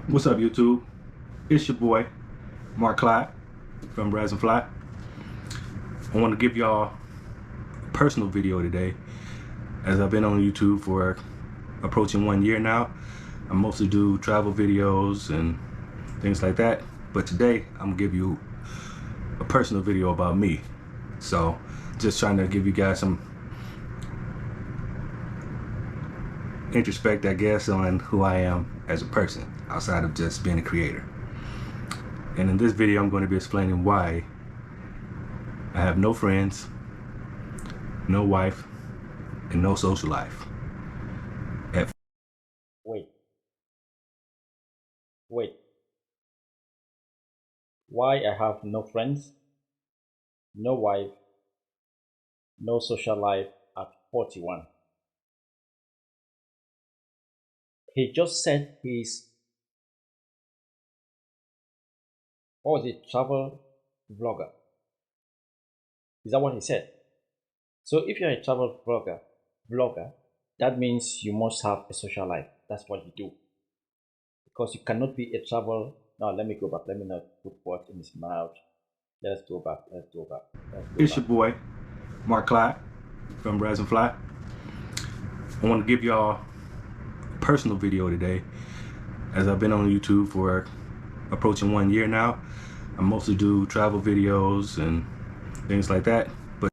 What's up, YouTube? It's your boy, Mark Clyde from Rise and Fly. I want to give y'all a personal video today, as I've been on YouTube for approaching 1 year now. I mostly do travel videos and things like that, but today I'm gonna give you a personal video about me. So, just trying to give you guys some introspect, I guess, on who I am as a person outside of just being a creator. And in this video, I'm going to be explaining why I have no friends, no wife, and no social life. Wait. Why I have no friends, no wife, no social life at 41? He just said he's, what was it, travel vlogger. Is that what he said? So if you're a travel vlogger, that means you must have a social life. That's what you do. Because you cannot be a travel. Now let me go back. Let me not put words in his mouth. Let's go back. It's your boy, Mark Clyde from Rise and Fly. I want to give y'all a personal video today, as I've been on YouTube for approaching 1 year now. I mostly do travel videos and things like that, but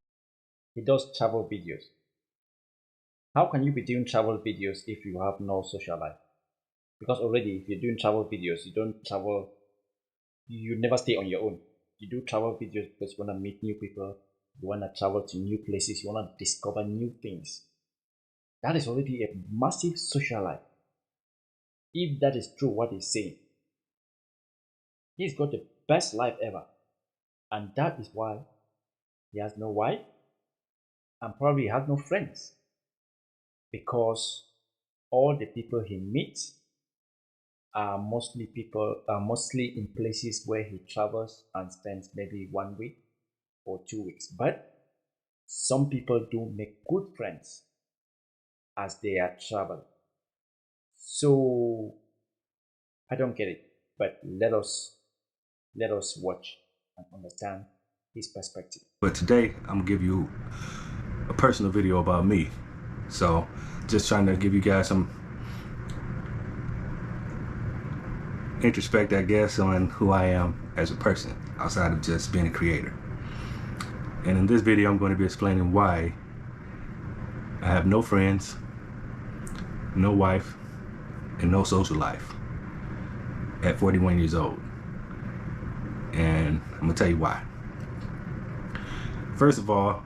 He does travel videos. How can you be doing travel videos if you have no social life? Because already, if you're doing travel videos, you don't travel, you never stay on your own. You do travel videos because you want to meet new people, you want to travel to new places, you want to discover new things. That is already a massive social life. If that is true, what he's saying, he's got the best life ever. And that is why he has no wife and probably has no friends. Because all the people he meets are mostly in places where he travels and spends maybe 1 week or 2 weeks. But some people do make good friends as they are traveling. So I don't get it, but let us watch and understand his perspective. today I'm gonna give you a personal video about me. So, just trying to give you guys some introspect, I guess, on who I am as a person outside of just being a creator. And in this video, I'm going to be explaining why I have no friends, no wife, and no social life at 41 years old. And I'm gonna tell you why. First of all,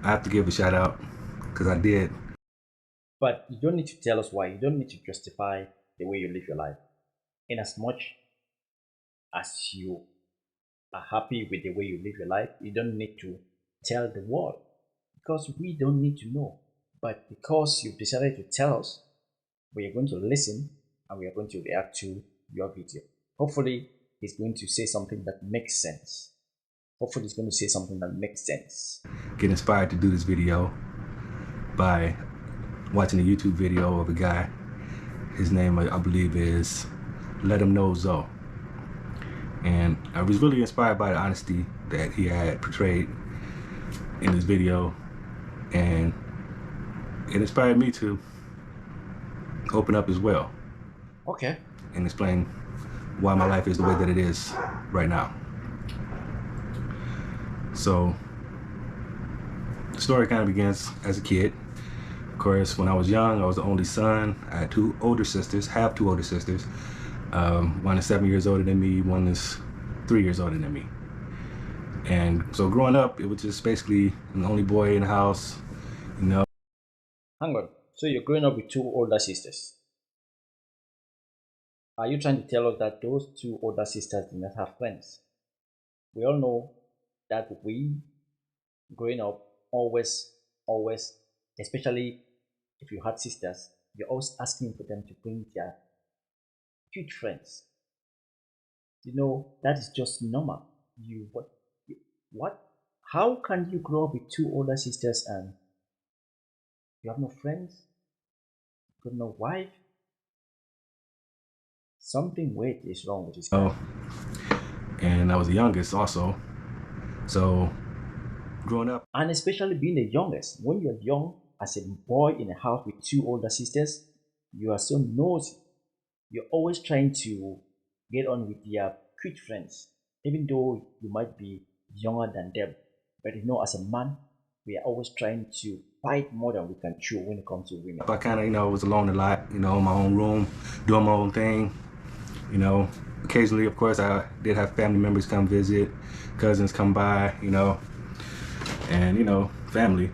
I have to give a shout out, because I did. But you don't need to tell us why. You don't need to justify the way you live your life. In as much as you are happy with the way you live your life, you don't need to tell the world, because we don't need to know. But because you've decided to tell us, we are going to listen and we are going to react to your video. Hopefully, he's going to say something that makes sense. Get inspired to do this video by watching a YouTube video of a guy. His name, I believe, is Let Him Know Zoe. And I was really inspired by the honesty that he had portrayed in this video, and it inspired me to open up as well. Okay. And explain why my life is the way that it is right now. So, the story kind of begins as a kid. Of course, when I was young, I was the only son. I had two older sisters, have two older sisters. One is 7 years older than me, one is 3 years older than me. And so growing up, it was just basically the only boy in the house, you know. Hang on. So you're growing up with two older sisters. Are you trying to tell us that those two older sisters do not have friends? We all know that we, growing up, always, especially if you had sisters, you're always asking for them to bring their cute friends. You know, that is just normal. What? How can you grow up with two older sisters and you have no friends? You got no wife? Something weird is wrong with this guy. Oh, and I was the youngest also. So growing up, And especially being the youngest, when you're young as a boy in a house with two older sisters, you are so nosy. You're always trying to get on with your quick friends, even though you might be younger than them. But as a man, we are always trying to bite more than we can chew when it comes to women. I kind of, was alone a lot, in my own room, doing my own thing. Occasionally, of course, I did have family members come visit, cousins come by, and, family.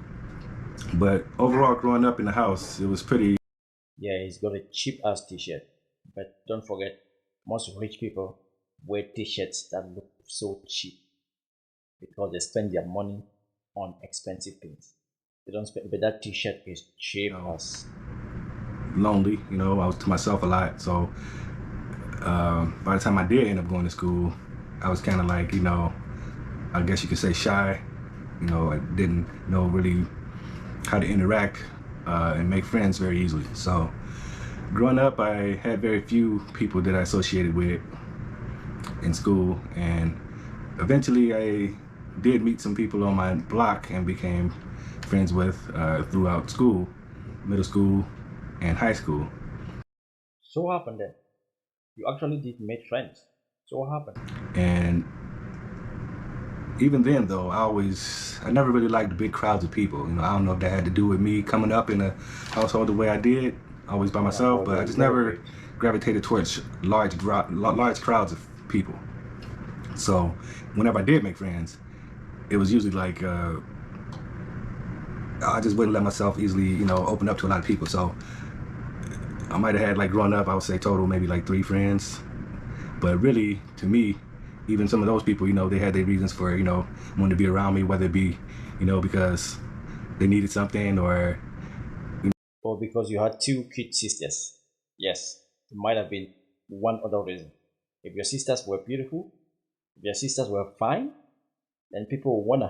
But overall, growing up in the house, it was pretty. Yeah, he's got a cheap ass t-shirt. But don't forget, most rich people wear t-shirts that look so cheap because they spend their money on expensive things. They don't spend, but that t-shirt is cheap as. Lonely, I was to myself a lot. So by the time I did end up going to school, I was kind of like, I guess you could say shy. I didn't know really how to interact and make friends very easily. So growing up, I had very few people that I associated with in school, and eventually I did meet some people on my block and became friends with throughout school, middle school and high school. So what happened then? You actually did make friends. So what happened? And even then though, I never really liked big crowds of people. I don't know if that had to do with me coming up in a household the way I did, always by myself, but I just never gravitated towards large crowds of people. So whenever I did make friends, it was usually like I just wouldn't let myself easily, open up to a lot of people. So I might have had, like, growing up, I would say total maybe like 3 friends. But really, to me, even some of those people, they had their reasons for, wanting to be around me, whether it be, because they needed something or. Or because you had 2 cute sisters. Yes, it might have been one other reason. If your sisters were beautiful, if your sisters were fine, then people would want to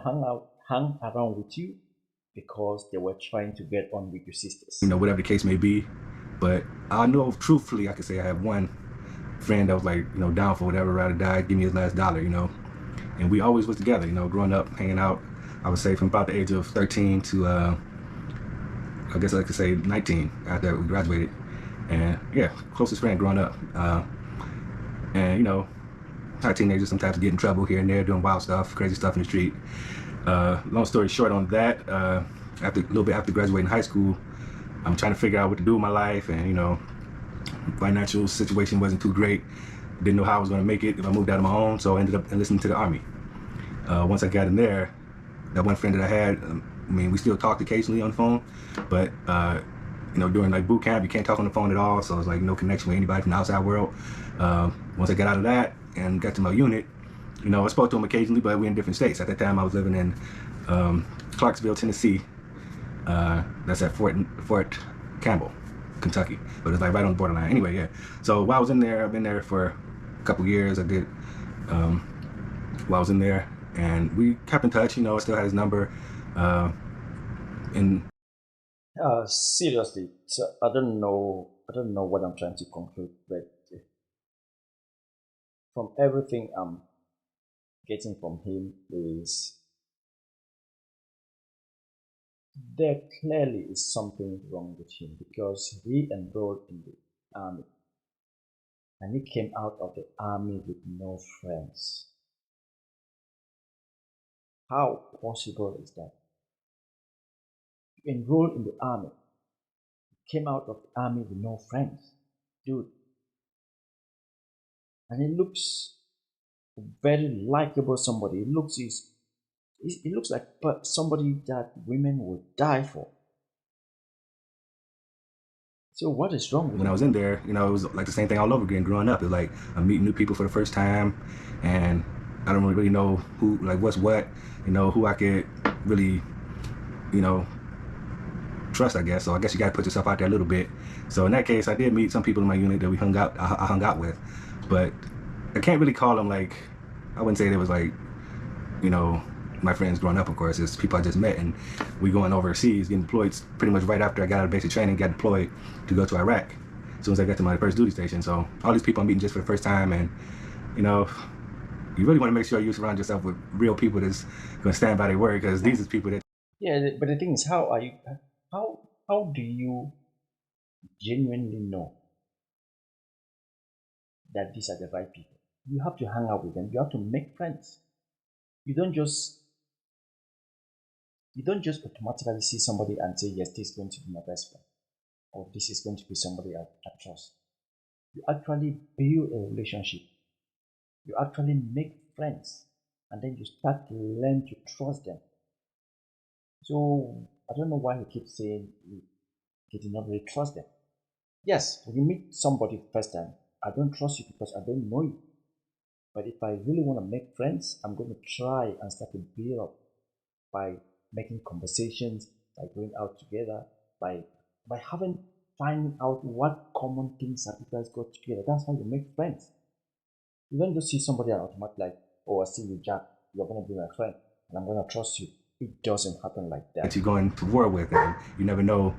hang around with you because they were trying to get on with your sisters. Whatever the case may be. But I know, truthfully, I could say I have one friend that was like, down for whatever, ride or die, give me his last dollar, and we always was together, growing up, hanging out. I would say from about the age of 13 to I guess I could say 19 after we graduated. And yeah, closest friend growing up. And our teenagers sometimes get in trouble here and there, doing wild stuff, crazy stuff in the street. Long story short on that, a little bit after graduating high school, I'm trying to figure out what to do with my life, and financial situation wasn't too great. Didn't know how I was going to make it if I moved out on my own, so I ended up enlisting to the Army. Once I got in there, that one friend that I had, we still talked occasionally on the phone, but during like boot camp, you can't talk on the phone at all, so it's like no connection with anybody from the outside world. Once I got out of that and got to my unit, I spoke to him occasionally, but we're in different states. At that time, I was living in Clarksville, Tennessee. That's at Fort Campbell, Kentucky, but it's like right on the borderline. Anyway, yeah. So while I was in there, I've been there for a couple years. I did while I was in there, and we kept in touch. I still had his number. And seriously, so I don't know what I'm trying to conclude, but from everything I'm getting from him is there clearly is something wrong with him, because he enrolled in the army and he came out of the army with no friends. How possible is that? You enrolled in the army, came out of the army with no friends, dude. And he looks very likable somebody. He looks like somebody that women would die for. So what is wrong with when I was in there, it was like the same thing all over again growing up. It's like I'm meeting new people for the first time, and I don't really know who, like, what's what, who I could really, trust, I guess. So I guess you got to put yourself out there a little bit. So in that case, I did meet some people in my unit that I hung out with, but I can't really call them, like, I wouldn't say they was like, my friends growing up. Of course, it's people I just met, and we going overseas, getting deployed pretty much right after I got out of basic training, got deployed to go to Iraq. as soon as I got to my first duty station. So all these people I'm meeting just for the first time, and you know, you really want to make sure you surround yourself with real people that's going to stand by their word, because these are people that. Yeah, but the thing is, how do you genuinely know that these are the right people? You have to hang out with them. You have to make friends. You don't just automatically see somebody and say, yes, this is going to be my best friend, or this is going to be somebody I trust. You actually build a relationship. You actually make friends, and then you start to learn to trust them. So I don't know why he keeps saying he did not really trust them. Yes, when you meet somebody first time, I don't trust you because I don't know you. But if I really want to make friends, I'm going to try and start to build up by making conversations, by going out together, by finding out what common things that you guys got together. That's how you make friends. You don't just see somebody and automatically like, oh, I see you, Jack, you're going to be my friend, and I'm going to trust you. It doesn't happen like that. That you're going to war with, and you never know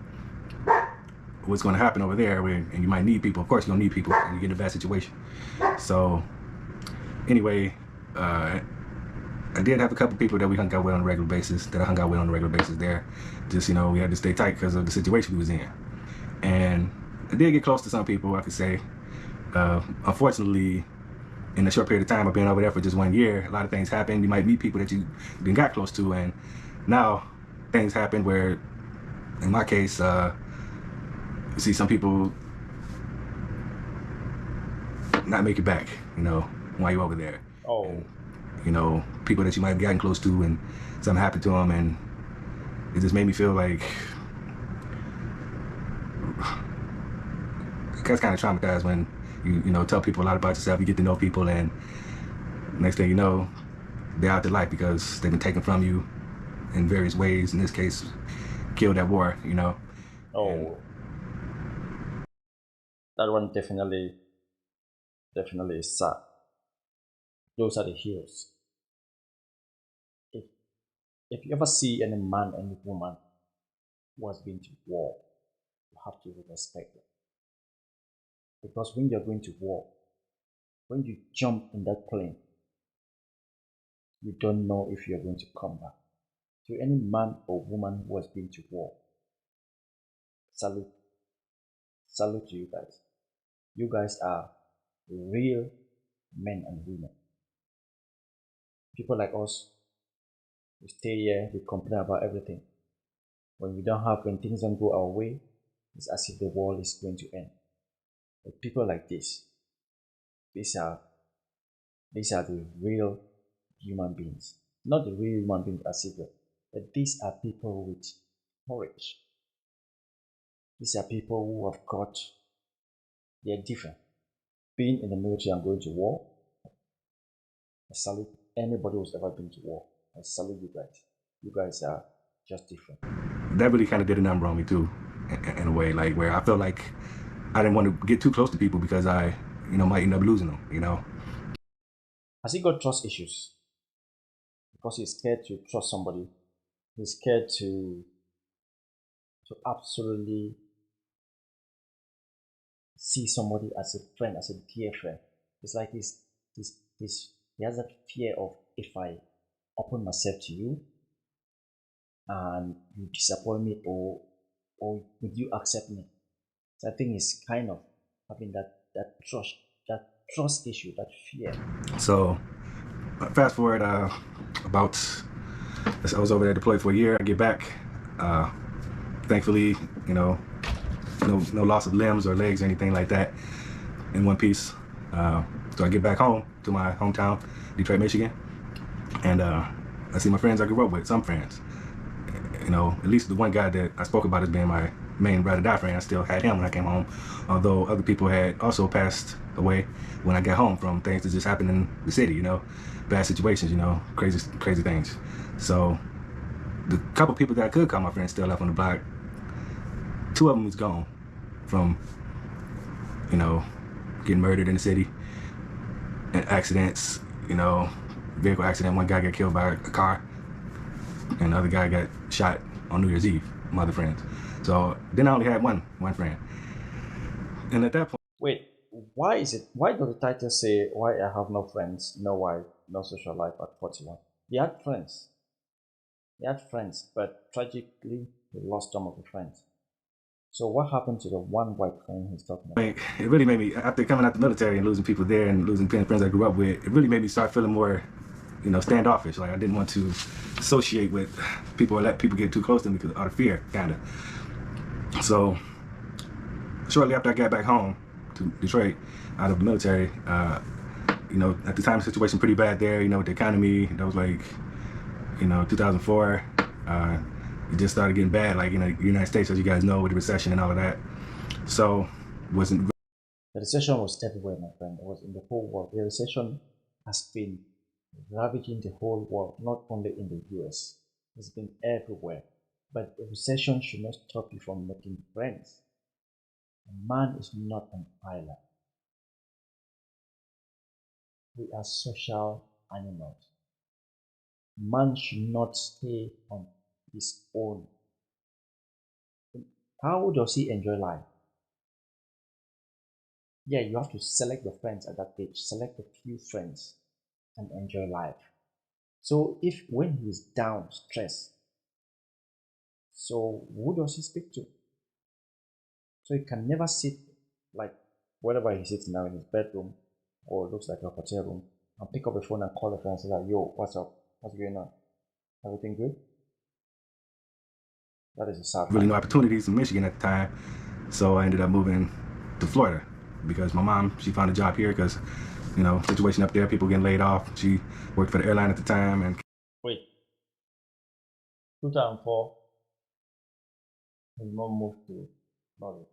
what's going to happen over there, and you might need people. Of course, you're going to need people when you get in a bad situation. So anyway, I did have a couple people that we hung out with on a regular basis, there. Just, you know, we had to stay tight because of the situation we was in. And I did get close to some people, I could say. Unfortunately, in a short period of time of being over there for just 1 year, a lot of things happened. You might meet people that you didn't got close to, and now things happen where, in my case, you see some people not make it back, you know, while you're over there. Oh. And, you know, people that you might have gotten close to, and something happened to them, and it just made me feel like it gets kind of traumatized when you know, tell people a lot about yourself, you get to know people, and next thing you know, they're out their life because they've been taken from you in various ways. In this case, killed at war, you know. Oh. And that one definitely is sad. Those are the heroes. If you ever see any man, any woman who has been to war, you have to respect them. Because when you're going to war, when you jump in that plane, you don't know if you're going to come back. To any man or woman who has been to war, salute to you guys. You guys are real men and women. People like us, we stay here, we complain about everything. When things don't go our way, it's as if the world is going to end. But people like this, these are the real human beings. Not the real human beings as if, but these are people with courage. These are people who have got, they're different. Being in the military and going to war, I salute anybody who's ever been to war. I salute you guys. You guys are just different. That really kind of did a number on me too, in a way, like where I felt like I didn't want to get too close to people because I, you know, might end up losing them, you know. Has he got trust issues? Because he's scared to trust somebody. He's scared to absolutely see somebody as a friend, as a dear friend. It's like he has that fear of, if I open myself to you and you disappoint me, or would you accept me? So I think it's kind of having that trust issue, that fear. So fast forward about, I was over there deployed for a year. I get back, thankfully, you know, no loss of limbs or legs or anything like that, in one piece. So I get back home to my hometown, Detroit, Michigan, and I see my friends I grew up with, some friends. You know, at least the one guy that I spoke about as being my main ride or die friend, I still had him when I came home, although other people had also passed away when I got home from things that just happened in the city, you know, bad situations, you know, crazy things. So the couple people that I could call my friends still left on the block. 2 of them was gone from, you know, getting murdered in the city, and accidents, you know, vehicle accident. One guy got killed by a car, and the other guy got shot on New Year's Eve, my other friends. So then I only had one friend. And at that point, Wait, why is it? Why does the title say "Why I have no friends, no wife, no social life" at 41? He had friends. He had friends, but tragically, he lost some of the friends. So what happened to the one white friend he's talking about? it really made me, after coming out the military and losing people there and losing friends I grew up with, it really made me start feeling more, standoffish. Like I didn't want to associate with people or let people get too close to me because out of fear, kind of. So shortly after I got back home to Detroit out of the military, at the time the situation pretty bad there, with the economy. That was like, 2004. It just started getting bad, like, the United States, as you guys know, with the recession and all of that. So, wasn't. The recession was everywhere, my friend. It was in the whole world. The recession has been ravaging the whole world, not only in the US. It's been everywhere. But the recession should not stop you from making friends. A man is not an island. We are social animals. Man should not stay on his own. How does he enjoy life? Yeah, you have to select your friends at that age. Select a few friends and enjoy life. So if when he's down, stressed, so who does he speak to? So he can never sit like wherever he sits now in his bedroom or looks like a hotel room and pick up the phone and call a friend and say like, yo, what's up? What's going on? Everything good? That is a sad really no opportunities in Michigan at the time. So I ended up moving to Florida because my mom, she found a job here because, situation up there, people getting laid off. She worked for the airline at the time. And wait, 2004, his mom moved to Florida.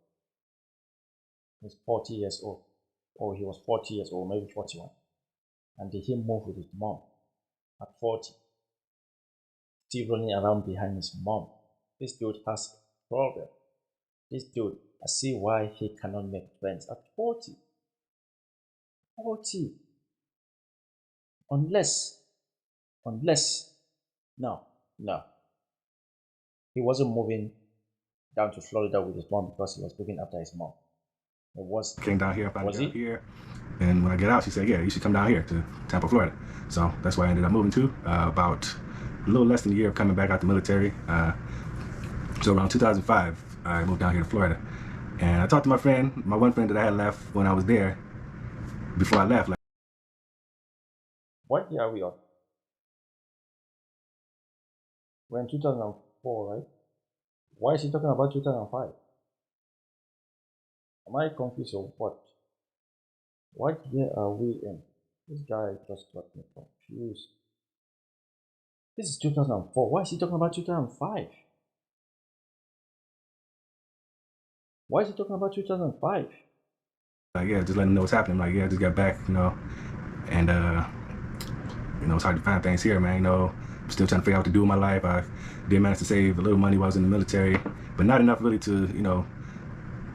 He's 40 years old. Or he was 40 years old, maybe 41. And he moved with his mom at 40. Still running around behind his mom. This dude has a problem. This dude, I see why he cannot make friends at 40. 40. Unless, no. He wasn't moving down to Florida with his mom because he was looking after his mom. It was. Came down here, found a job here. And when I get out, she said, yeah, you should come down here to Tampa, Florida. So that's why I ended up moving to about a little less than a year of coming back out the military. So around 2005, I moved down here to Florida. And I talked to my one friend that I had left when I was there, before I left. Like, what year are we on? We're in 2004, right? Why is he talking about 2005? Am I confused or what? What year are we in? This guy just got me confused. This is 2004. Why is he talking about 2005? Why is he talking about 2005? Yeah, just letting them know what's happening. Like, yeah, I just got back, and, it's hard to find things here, man. I'm still trying to figure out what to do with my life. I did manage to save a little money while I was in the military, but not enough really to,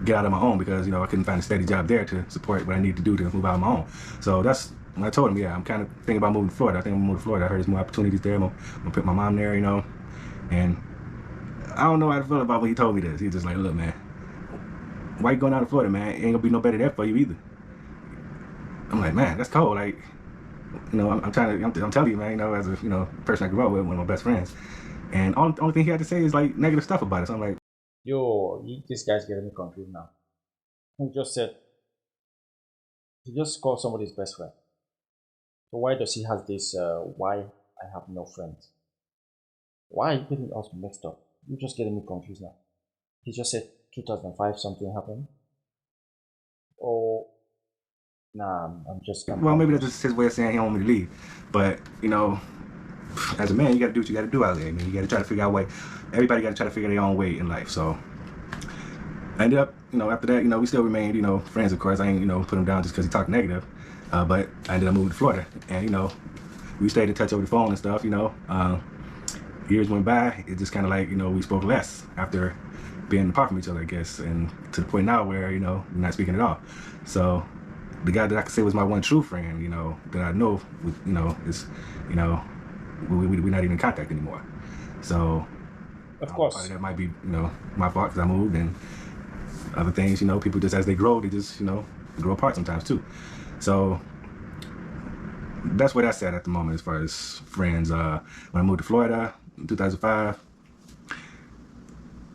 get out on my own because, I couldn't find a steady job there to support what I need to do to move out on my own. So that's when I told him, yeah, I'm kind of thinking about moving to Florida. I think I'm gonna move to Florida. I heard there's more opportunities there. I'm gonna put my mom there, and I don't know how to feel about when he told me this. He's just like, look, man, why you going out to Florida, man? It ain't gonna be no better there for you either. I'm like, man, that's cold. Like, I'm telling you, man, as a, person I grew up with, one of my best friends. And only thing he had to say is like negative stuff about it. So I'm like, yo, this guy's getting me confused now. He just called somebody's best friend. So why does he have this, why I have no friends? Why are you getting us mixed up? You're just getting me confused now. He just said 2005 something happened. Oh, nah, I'm just. Well, maybe that's just his way of saying he don't want me to leave. But, as a man, you got to do what you got to do out there. I mean, you got to try to figure out a way. Everybody got to try to figure their own way in life. So I ended up, after that, we still remained, friends, of course. I ain't, put him down just because he talked negative. But I ended up moving to Florida. And, we stayed in touch over the phone and stuff, Years went by. It just kind of like, we spoke less after being apart from each other, I guess. And to the point now where, we're not speaking at all. So the guy that I could say was my one true friend, that I know, is, we're not even in contact anymore. So of course, that might be, my fault because I moved and other things, you know, people just as they grow, they just, you know, grow apart sometimes too. So that's where that's at the moment as far as friends. When I moved to Florida in 2005,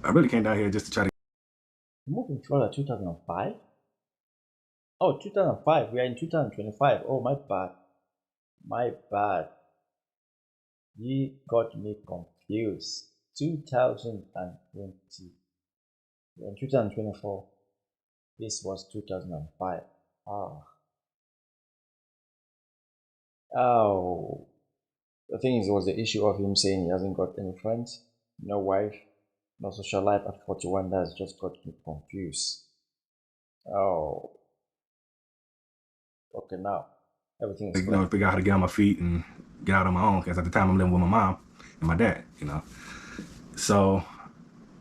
I really came down here just to try to. You moved in Florida 2005? Oh, 2005. We are in 2025. Oh, my bad. My bad. You got me confused. 2020. In 2024. This was 2005. Ah. Oh. The thing is, it was the issue of him saying he hasn't got any friends, no wife, no social life at 41. That's just got me confused. Oh. Okay, now everything is You know, figure out how to get on my feet and get out on my own. Because at the time I'm living with my mom and my dad, you know. So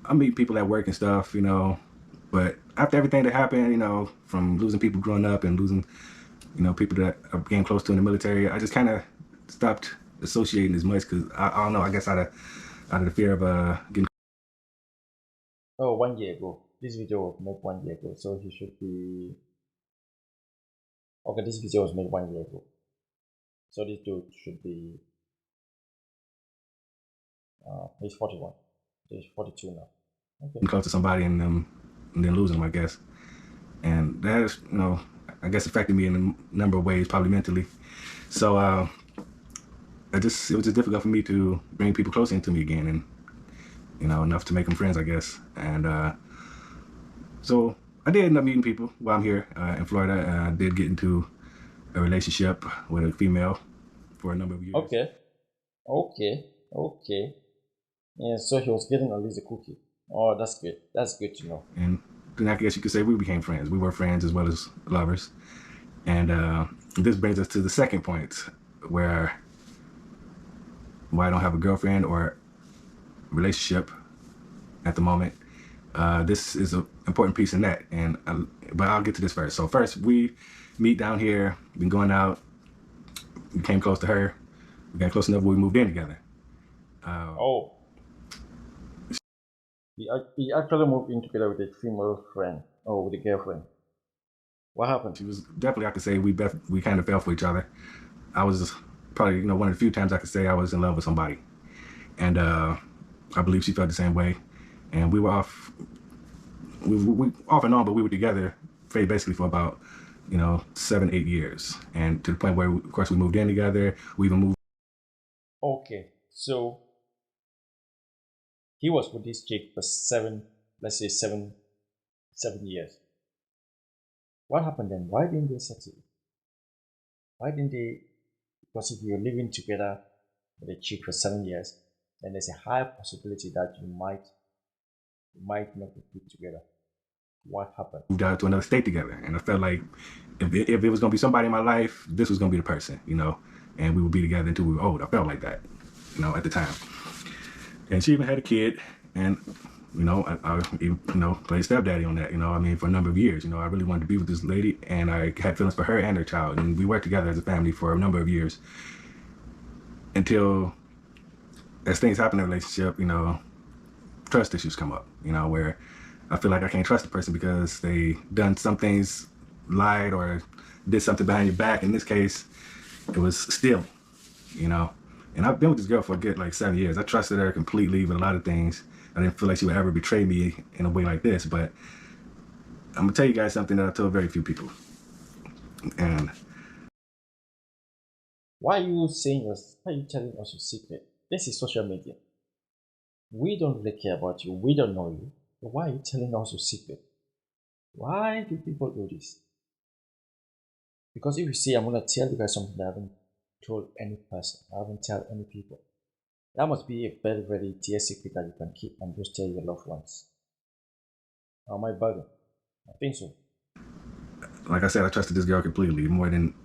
I meet people at work and stuff, you know. But after everything that happened, you know, from losing people growing up and losing, you know, people that I became close to in the military, I just kind of stopped associating as much because I don't know. I guess out of the fear of getting. Oh, 1 year ago. This video was made 1 year ago, so he should be. Okay, this video was made 1 year ago. So this dude should be. He's 41. He's 42 now. Okay. Close to somebody and then losing them, I guess. And that is, you know, I guess affected me in a number of ways, probably mentally. So it was just difficult for me to bring people closer into me again, and you know, enough to make them friends, I guess. And so I did end up meeting people while I'm here in Florida. I did get into a relationship with a female for a number of years. Okay. Yeah, so he was getting at least a cookie. Oh, that's good. That's good to know. And then I guess you could say we became friends. We were friends as well as lovers. And this brings us to the second point, why I don't have a girlfriend or relationship at the moment. This is an important piece in that, but I'll get to this first. So first, we meet down here, been going out, we came close to her, we got close enough where we moved in together. He actually moved in together with a female friend, or with a girlfriend. What happened? She was definitely, I could say, we kind of fell for each other. I was probably, you know, one of the few times I could say I was in love with somebody. And I believe she felt the same way. And we were off and on, but we were together basically for about, you know, 7-8 years. And to the point where, of course, we moved in together. We even moved. Okay, so he was with this chick for seven years. What happened then? Why didn't they settle? Why didn't they? Because if you're living together with a chick for 7 years, then there's a high possibility that you might not be put together. What happened? Moved out to another state together, and I felt like if it was gonna be somebody in my life, this was gonna be the person, you know, and we would be together until we were old. I felt like that, you know, at the time. And she even had a kid, and you know, I even, you know, played stepdaddy on that, you know. I mean, for a number of years, you know, I really wanted to be with this lady, and I had feelings for her and her child, and we worked together as a family for a number of years until, as things happen in a relationship, you know, trust issues come up, you know, where I feel like I can't trust the person because they done some things, lied or did something behind your back. In this case, it was stealing, you know. And I've been with this girl for a good like 7 years. I trusted her completely with a lot of things. I didn't feel like she would ever betray me in a way like this. But I'm gonna tell you guys something that I told very few people. And why are you telling us your secret? This is social media. We don't really care about you. We don't know you. But why are you telling us your secret? Why do people do this? Because if you see, I'm gonna tell you guys something that I haven't told any person. I haven't told any people. That must be a very, very dear secret that you can keep and just tell your loved ones. Am I bugging? I think so. Like I said, I trusted this girl completely, more than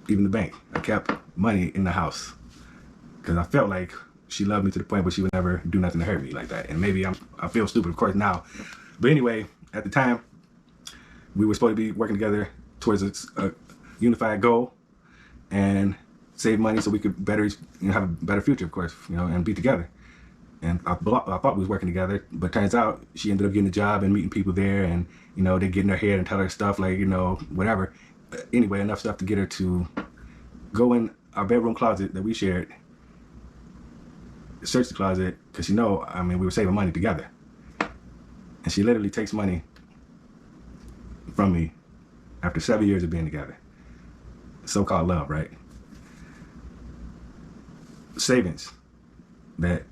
even the bank. I kept money in the house because I felt like she loved me to the point where she would never do nothing to hurt me like that. And maybe I feel stupid, of course, now. But anyway, at the time, we were supposed to be working together towards a unified goal and save money so we could better, you know, have a better future, of course, you know, and be together. And I thought we was working together, but turns out she ended up getting a job and meeting people there, and they get in her head and tell her stuff like whatever. Anyway, enough stuff to get her to go in our bedroom closet that we shared, search the closet because I mean we were saving money together, and she literally takes money from me after 7 years of being together. So-called love, right? Savings that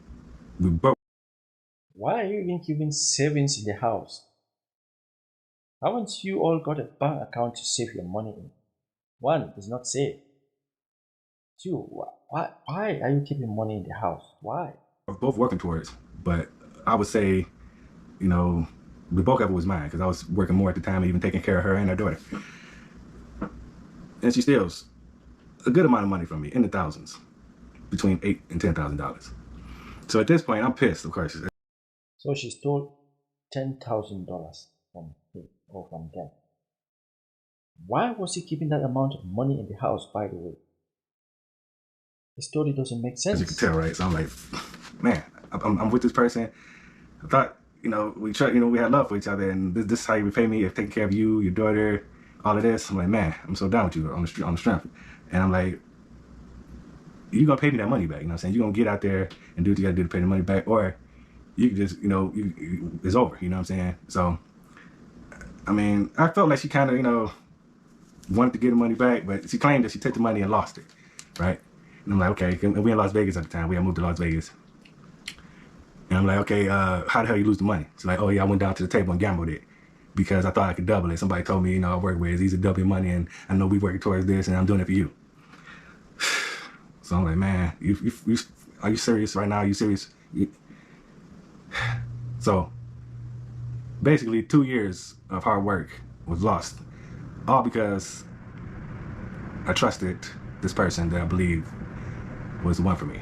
we both. Why are you even keeping savings in the house? Haven't you all got a bank account to save your money in? One is not safe. Two, why are you keeping money in the house? Why? We're both working towards, but I would say, the bulk of it was mine because I was working more at the time, even taking care of her and her daughter. And she steals a good amount of money from me, in the thousands, between $8,000 and $10,000. So at this point, I'm pissed, of course. So she stole $10,000 from him or from them. Why was he keeping that amount of money in the house, by the way? The story doesn't make sense. As you can tell, right? So I'm like, man, I'm with this person. I thought, we had love for each other, and this is how you repay me, of taking care of you, your daughter, all of this. I'm like, man, I'm so down with you on the strength. And I'm like, you're gonna pay me that money back. You know what I'm saying? You're gonna get out there and do what you gotta do to pay the money back, or you can just, it's over. You know what I'm saying? So, I mean, I felt like she kind of, wanted to get the money back, but she claimed that she took the money and lost it, right? And I'm like, okay, and we in Las Vegas at the time. We had moved to Las Vegas. And I'm like, okay, how the hell you lose the money? She's like, oh yeah, I went down to the table and gambled it because I thought I could double it. Somebody told me, I work with these are doubling money, and I know we working towards this, and I'm doing it for you. So I'm like, man, are you serious right now? Are you serious? So basically 2 years of hard work was lost, all because I trusted this person that I believe was the one for me.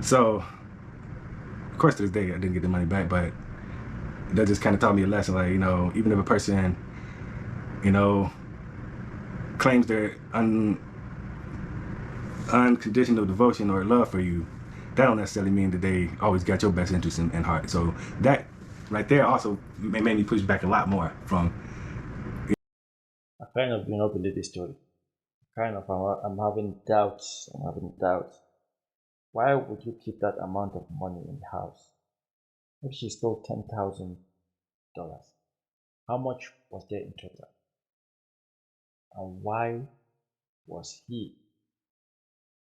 So, of course, to this day, I didn't get the money back, but that just kind of taught me a lesson. Like, even if a person, claims their unconditional devotion or love for you, that don't necessarily mean that they always got your best interest in heart. So that right there also made me push back a lot more from. I kind of do not believe this story. I'm having doubts. I'm having doubts. Why would you keep that amount of money in the house? If she stole $10,000, how much was there in total? And why was he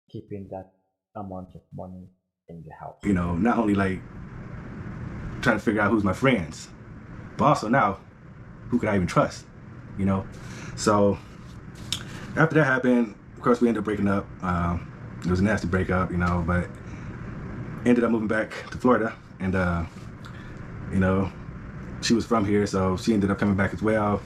keeping that amount of money in the house? Not only like trying to figure out who's my friends, but also now who could I even trust? So after that happened, of course, we ended up breaking up. It was a nasty breakup, but ended up moving back to Florida, and she was from here, so she ended up coming back as well.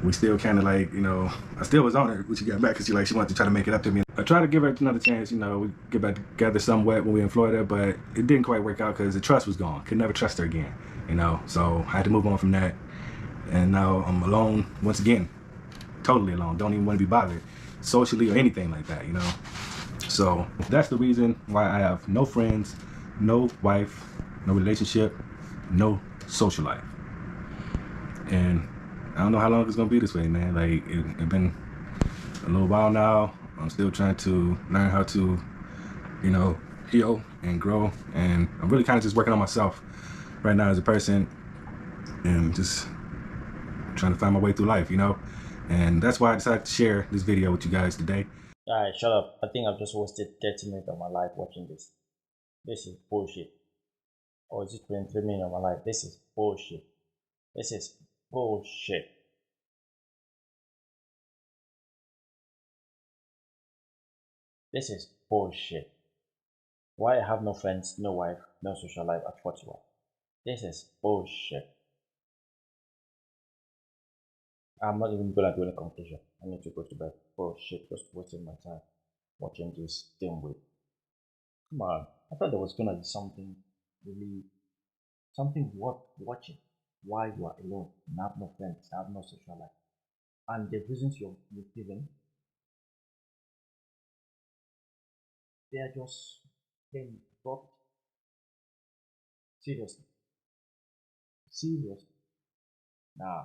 We still kind of like, I still was on her when she got back because she wanted to try to make it up to me. I tried to give her another chance, we get back together somewhat when we were in Florida, but it didn't quite work out because the trust was gone. Could never trust her again, So I had to move on from that, and now I'm alone once again, totally alone. Don't even want to be bothered socially or anything like that, So that's the reason why I have no friends, no wife, no relationship, no social life. And I don't know how long it's gonna be this way, man. Like it's been a little while now. I'm still trying to learn how to, heal and grow. And I'm really kind of just working on myself right now as a person, and just trying to find my way through life, And that's why I decided to share this video with you guys today. Alright, shut up. I think I've just wasted 30 minutes of my life watching this. This is bullshit. Or is it 23 minutes of my life? This is bullshit. This is bullshit. This is bullshit. Why I have no friends, no wife, no social life at 41? This is bullshit. I'm not even gonna do any conclusion. I need to go to bed. Bullshit, just wasting my time watching this thing with. Come on. I thought there was gonna be something really, something worth watching. Why you are alone, you have no friends, you have no social life. And the reasons you're given, they are just Then drop it. Seriously. Seriously. Nah.